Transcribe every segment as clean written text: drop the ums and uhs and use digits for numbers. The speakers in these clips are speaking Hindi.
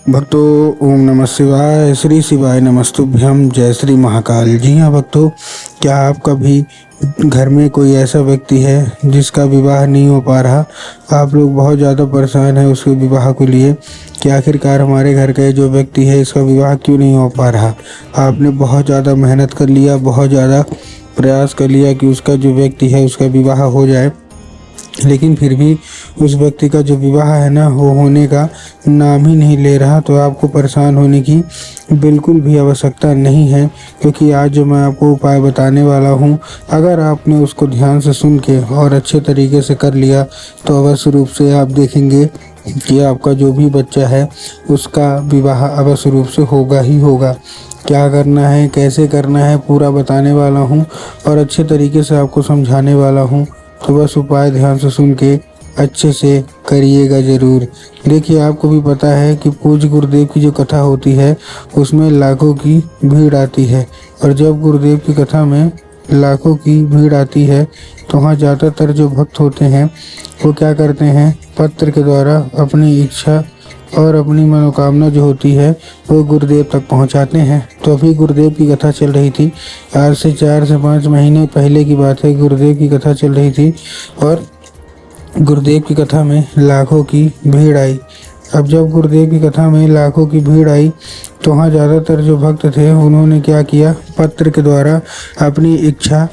भक्तों, ओम नमः शिवाय, श्री शिवाय नमस्तुभ्यम, जय श्री महाकाल। जी हाँ भक्तों, क्या आप कभी घर में कोई ऐसा व्यक्ति है जिसका विवाह नहीं हो पा रहा? आप लोग बहुत ज़्यादा परेशान हैं उसके विवाह को लिए कि आखिरकार हमारे घर का जो व्यक्ति है इसका विवाह क्यों नहीं हो पा रहा। आपने बहुत ज़्यादा मेहनत कर लिया, बहुत ज़्यादा प्रयास कर लिया कि उसका जो व्यक्ति है उसका विवाह हो जाए, लेकिन फिर भी उस व्यक्ति का जो विवाह है ना वो होने का नाम ही नहीं ले रहा। तो आपको परेशान होने की बिल्कुल भी आवश्यकता नहीं है, क्योंकि आज जो मैं आपको उपाय बताने वाला हूँ, अगर आपने उसको ध्यान से सुन के और अच्छे तरीके से कर लिया तो अवश्य रूप से आप देखेंगे कि आपका जो भी बच्चा है उसका विवाह अवश्य रूप से होगा ही होगा। क्या करना है, कैसे करना है, पूरा बताने वाला हूँ और अच्छे तरीके से आपको समझाने वाला हूँ। तो बस उपाय ध्यान से सुन के अच्छे से करिएगा ज़रूर। देखिए, आपको भी पता है कि पूज्य गुरुदेव की जो कथा होती है उसमें लाखों की भीड़ आती है, और जब गुरुदेव की कथा में लाखों की भीड़ आती है तो वहाँ ज़्यादातर जो भक्त होते हैं वो क्या करते हैं, पत्र के द्वारा अपनी इच्छा और अपनी मनोकामना जो होती है वो गुरुदेव तक पहुंचाते हैं। तो अभी गुरुदेव की कथा चल रही थी, आज से 4 से 5 महीने पहले की बात है। गुरुदेव की कथा चल रही थी और गुरुदेव की कथा में लाखों की भीड़ आई। अब जब गुरुदेव की कथा में लाखों की भीड़ आई तो वहाँ ज़्यादातर जो भक्त थे उन्होंने क्या किया, पत्र के द्वारा अपनी इच्छा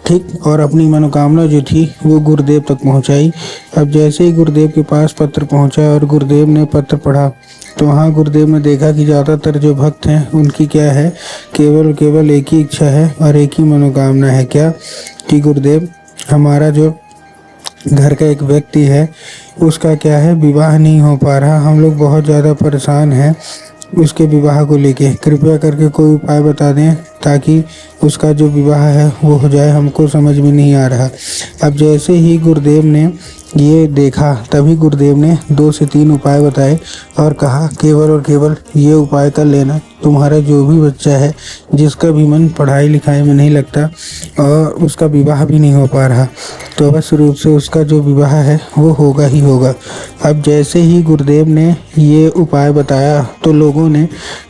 ठीक और अपनी मनोकामना जो थी वो गुरुदेव तक पहुंचाई। अब जैसे ही गुरुदेव के पास पत्र पहुंचा और गुरुदेव ने पत्र पढ़ा तो वहाँ गुरुदेव ने देखा कि ज़्यादातर जो भक्त हैं उनकी क्या है, केवल एक ही इच्छा है और एक ही मनोकामना है। क्या कि गुरुदेव, हमारा जो घर का एक व्यक्ति है उसका क्या है, विवाह नहीं हो पा रहा। हम लोग बहुत ज़्यादा परेशान हैं उसके विवाह को लेके। कृपया करके कोई उपाय बता दें ताकि उसका जो विवाह है वो हो जाए, हमको समझ में नहीं आ रहा। अब जैसे ही गुरुदेव ने ये देखा तभी गुरुदेव ने 2 से 3 उपाय बताए और कहा, केवल और केवल ये उपाय कर लेना, तुम्हारा जो भी बच्चा है जिसका भी मन पढ़ाई लिखाई में नहीं लगता और उसका विवाह भी नहीं हो पा रहा, तो अवश्य रूप से उसका जो विवाह है वो होगा ही होगा। अब जैसे ही गुरुदेव ने ये उपाय बताया तो लोगों ने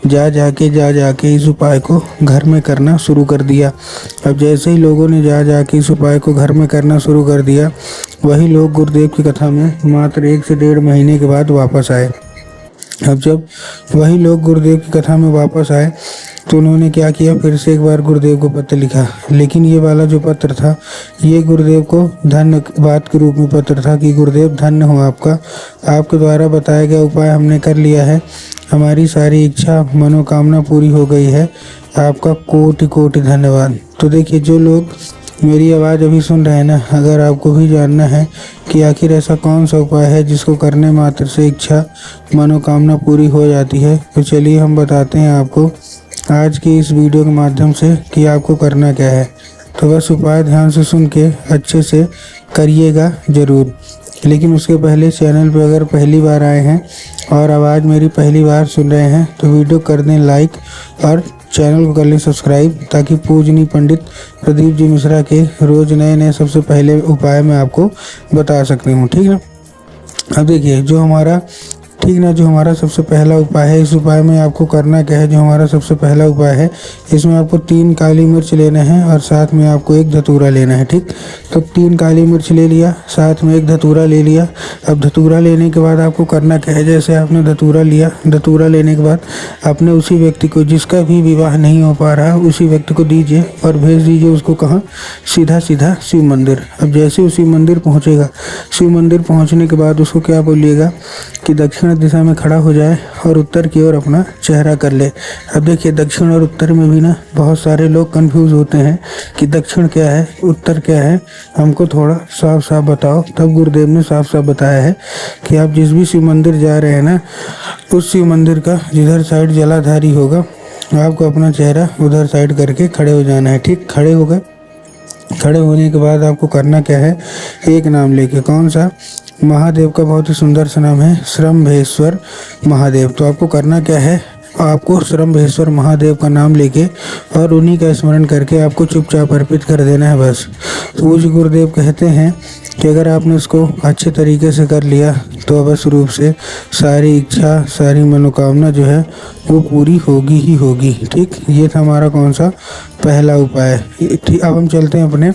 जा जाके इस उपाय को घर में करना शुरू कर दिया। अब जैसे ही लोगों ने जा जाके इस उपाय को घर में करना शुरू कर दिया, वही लोग गुरुदेव की कथा में मात्र 1 से 1.5 महीने के बाद वापस आए। अब जब वही लोग गुरुदेव की कथा में वापस आए तो उन्होंने क्या किया, फिर से एक बार गुरुदेव को पत्र लिखा। लेकिन ये वाला जो पत्र था ये गुरुदेव को धन्यवाद के रूप में पत्र था कि गुरुदेव धन्य हो आपका, आपके द्वारा बताया गया उपाय हमने कर लिया है, हमारी सारी इच्छा मनोकामना पूरी हो गई है, आपका कोटि कोटि धन्यवाद। तो देखिए, जो लोग मेरी आवाज़ अभी सुन रहे हैं ना, अगर आपको भी जानना है कि आखिर ऐसा कौन सा उपाय है जिसको करने मात्र से इच्छा मनोकामना पूरी हो जाती है, तो चलिए हम बताते हैं आपको आज की इस वीडियो के माध्यम से कि आपको करना क्या है। तो बस उपाय ध्यान से सुन के अच्छे से करिएगा ज़रूर। लेकिन उसके पहले चैनल पर अगर पहली बार आए हैं और आवाज़ मेरी पहली बार सुन रहे हैं तो वीडियो कर दें लाइक और चैनल को कर लें सब्सक्राइब, ताकि पूजनीय पंडित प्रदीप जी मिश्रा के रोज़ नए सबसे पहले उपाय मैं आपको बता सकती हूँ। ठीक है, अब देखिए जो हमारा सबसे पहला उपाय है, इस उपाय में आपको करना क्या है। जो हमारा सबसे पहला उपाय है इसमें आपको 3 काली मिर्च लेना है और साथ में आपको 1 धतूरा लेना है। ठीक, तो 3 काली मिर्च ले लिया, साथ में 1 धतूरा ले लिया। अब धतूरा लेने के बाद आपको करना क्या है, जैसे आपने धतूरा लिया, धतूरा लेने के बाद आपने उसी व्यक्ति को जिसका भी विवाह नहीं हो पा रहा उसी व्यक्ति को दीजिए और भेज दीजिए उसको कहाँ, सीधा शिव मंदिर। अब जैसे उसी मंदिर पहुँचेगा, शिव मंदिर पहुँचने के बाद उसको क्या बोलिएगा कि दक्षिण दिशा में खड़ा हो जाए और उत्तर की ओर अपना चेहरा कर ले। अब देखिए, दक्षिण और उत्तर में भी ना बहुत सारे लोग कंफ्यूज होते हैं कि दक्षिण क्या है, उत्तर क्या है, हमको थोड़ा साफ साफ बताओ। तब गुरुदेव ने साफ साफ बताया है कि आप जिस भी शिव मंदिर जा रहे हैं ना, उस शिव मंदिर का जिधर साइड जलाधारी होगा आपको अपना चेहरा उधर साइड करके खड़े हो जाना है। ठीक, खड़े हो गए, खड़े होने के बाद आपको करना क्या है, एक नाम लेके, कौन सा, महादेव का बहुत ही सुंदर सा नाम है, श्रम्भेश्वर महादेव। तो आपको करना क्या है, आपको श्रम्भेश्वर महादेव का नाम लेके और उन्हीं का स्मरण करके आपको चुपचाप अर्पित कर देना है बस। पूज्य गुरुदेव कहते हैं कि अगर आपने इसको अच्छे तरीके से कर लिया तो अवश्य रूप से सारी इच्छा, सारी मनोकामना जो है वो पूरी होगी ही होगी। ठीक, ये था हमारा कौन सा पहला उपाय। ठीक, अब हम चलते हैं अपने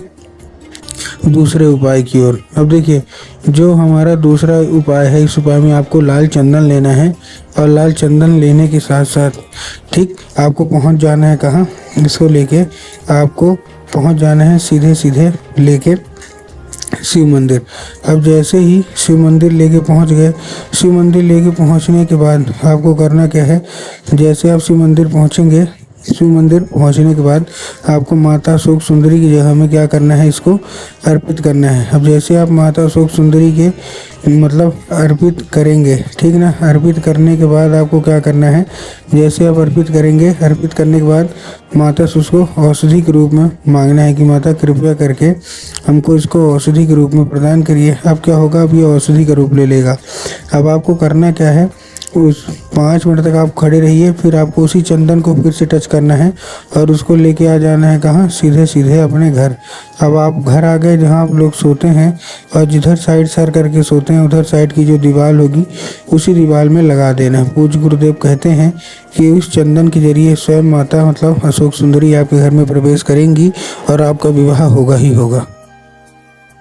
दूसरे उपाय की ओर। अब देखिए, जो हमारा दूसरा उपाय है, इस उपाय में आपको लाल चंदन लेना है और लाल चंदन लेने के साथ साथ ठीक आपको पहुंच जाना है कहाँ, इसको लेके आपको पहुंच जाना है सीधे सीधे लेके शिव मंदिर। अब जैसे ही शिव मंदिर लेके पहुंच गए, शिव मंदिर लेके पहुंचने के बाद आपको करना क्या है, जैसे आप शिव मंदिर पहुंचेंगे, शिव मंदिर पहुंचने के बाद आपको माता अशोक सुंदरी की जगह में क्या करना है, इसको अर्पित करना है। अब जैसे आप माता अशोक सुंदरी के मतलब अर्पित करेंगे, ठीक ना, अर्पित करने के बाद आपको क्या करना है, जैसे आप अर्पित करेंगे, अर्पित करने के बाद माता से उसको औषधि के रूप में मांगना है कि माता कृपया करके हमको इसको औषधि के रूप में प्रदान करिए। अब क्या होगा, अब ये औषधि का रूप ले लेगा। अब आपको करना क्या है, उस 5 मिनट तक आप खड़े रहिए, फिर आपको उसी चंदन को फिर से टच करना है और उसको लेके आ जाना है कहाँ, सीधे सीधे अपने घर। अब आप घर आ गए जहाँ आप लोग सोते हैं, और जिधर साइड सर करके सोते हैं उधर साइड की जो दीवार होगी उसी दीवार में लगा देना है। पूज्य गुरुदेव कहते हैं कि उस चंदन के जरिए स्वयं माता मतलब अशोक सुंदरी आपके घर में प्रवेश करेंगी और आपका विवाह होगा ही होगा।